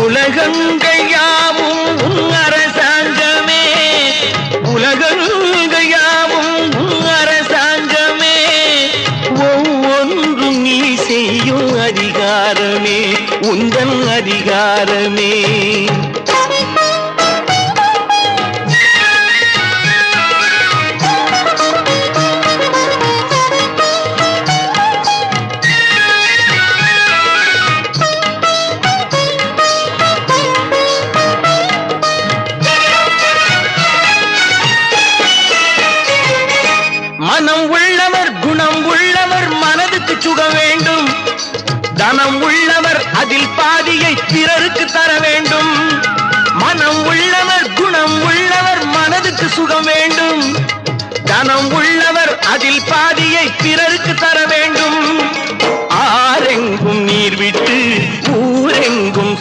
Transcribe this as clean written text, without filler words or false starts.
உலகங்கள் யாவும் உன் அரசாங்கமே, உலகங்கள் யாவும் உன் அரசாங்கமே, ஒவ்வொன்றும் நீ செய்யும் அதிகாரமே உந்தன் அதிகாரமே. மனம் உள்ளவர் குணம் உள்ளவர் மனதுக்கு சுக வேண்டும், தனம் உள்ளவர் அதில் பாதியை பிறருக்கு தர வேண்டும். மனம் உள்ளவர் குணம் உள்ளவர் மனதுக்கு சுகம் வேண்டும், தனம் உள்ளவர் அதில் பாதியை பிறருக்கு தர வேண்டும். ஆரெங்கும் நீர் விட்டு ஊரெங்கும்